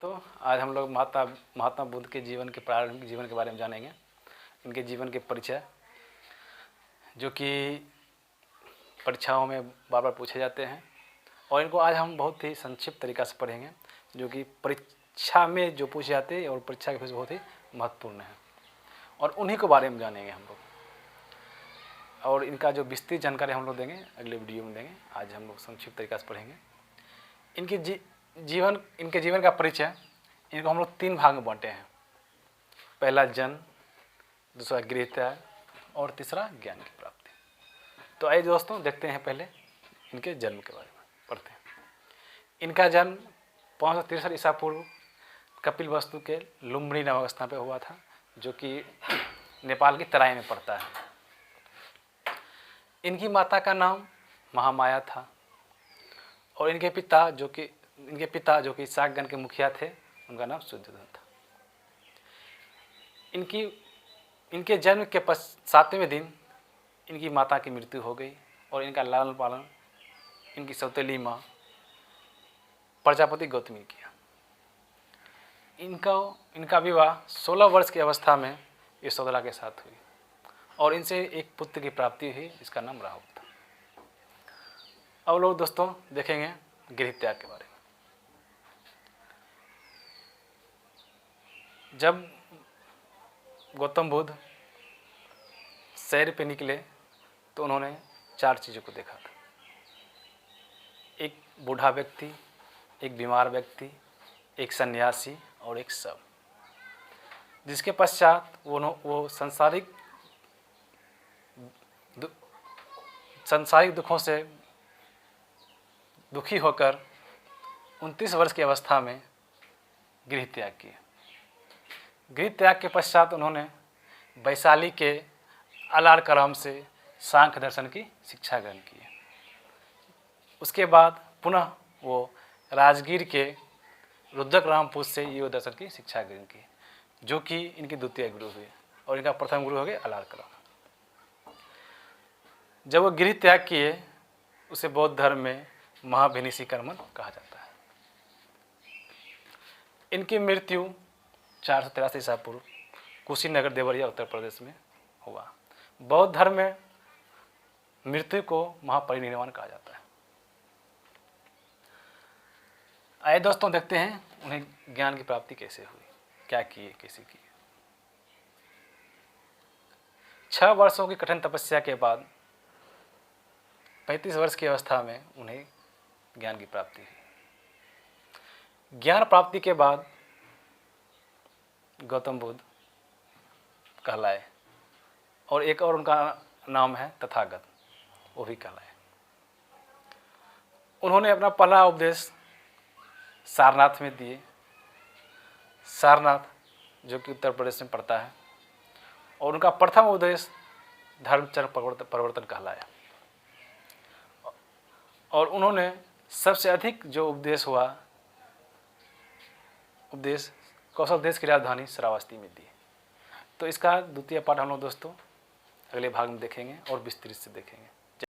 तो आज हम लोग महात्मा बुद्ध के जीवन के प्रारंभिक जीवन के बारे में जानेंगे। इनके जीवन के परिचय जो कि परीक्षाओं में बार बार पूछे जाते हैं और इनको आज हम बहुत ही संक्षिप्त तरीक़ा से पढ़ेंगे, जो कि परीक्षा में जो पूछे जाते हैं और परीक्षा के बहुत ही महत्वपूर्ण है और उन्हीं के बारे में जानेंगे हम लोग। और इनका जो विस्तृत जानकारी हम लोग देंगे अगले वीडियो में देंगे। आज हम लोग संक्षिप्त तरीक़ा से पढ़ेंगे। इनके जीवन का परिचय इनको हम लोग 3 भाग में बांटे हैं। पहला जन्म, दूसरा गृह त्याग और तीसरा ज्ञान की प्राप्ति। तो आइए दोस्तों देखते हैं पहले इनके जन्म के बारे में पढ़ते हैं। इनका जन्म 563 ईसा पूर्व कपिलवस्तु के लुम्बिनी नामक स्थान पर हुआ था, जो कि नेपाल की तराई में पड़ता है। इनकी माता का नाम महामाया था और इनके पिता जो कि शाकगण के मुखिया थे, उनका नाम शुद्धोधन था। इनके जन्म के 7वें दिन इनकी माता की मृत्यु हो गई और इनका लालन पालन इनकी सौतेली माँ प्रजापति गौतमी किया। इनका विवाह 16 वर्ष की अवस्था में यशोधरा के साथ हुई और इनसे एक पुत्र की प्राप्ति हुई, जिसका नाम राहुल था। अब लोग दोस्तों देखेंगे गृह त्याग के बारे में। जब गौतम बुद्ध सैर पे निकले तो उन्होंने 4 चीज़ों को देखा था। एक बूढ़ा व्यक्ति, एक बीमार व्यक्ति, एक सन्यासी और एक शव, जिसके पश्चात वो सांसारिक दुखों से दुखी होकर 29 वर्ष की अवस्था में गृह त्याग किया। गृह त्याग के पश्चात उन्होंने वैशाली के अलारकराम से सांख्य दर्शन की शिक्षा ग्रहण की। उसके बाद पुनः वो राजगीर के रुद्रकरामपुर से योग दर्शन की शिक्षा ग्रहण की, जो कि इनके द्वितीय गुरु हुए और इनका प्रथम गुरु हो गए अलारकराम। जब वो गृह त्याग किए उसे बौद्ध धर्म में महाभिनिषी कर्मन कहा जाता है। इनकी मृत्यु 483 ईसा पूर्व कुशीनगर देवरिया उत्तर प्रदेश में हुआ। बौद्ध धर्म में मृत्यु को महापरिनिर्वाण कहा जाता है। आइए दोस्तों देखते हैं उन्हें ज्ञान की प्राप्ति कैसे हुई, क्या किए, कैसे किए। 6 वर्षों की कठिन तपस्या के बाद 35 वर्ष की अवस्था में उन्हें ज्ञान की प्राप्ति हुई। ज्ञान प्राप्ति के बाद गौतम बुद्ध कहलाए और एक और उनका नाम है तथागत, वो भी कहलाए। उन्होंने अपना पहला उपदेश सारनाथ में दिए। सारनाथ जो कि उत्तर प्रदेश में पड़ता है, और उनका प्रथम उपदेश धर्मचक्र प्रवर्तन कहलाया। और उन्होंने सबसे अधिक जो उपदेश कौशल देश की राजधानी श्रावस्ती में दी। तो इसका द्वितीय पाठ हम लोग दोस्तों अगले भाग में देखेंगे और विस्तृत से देखेंगे।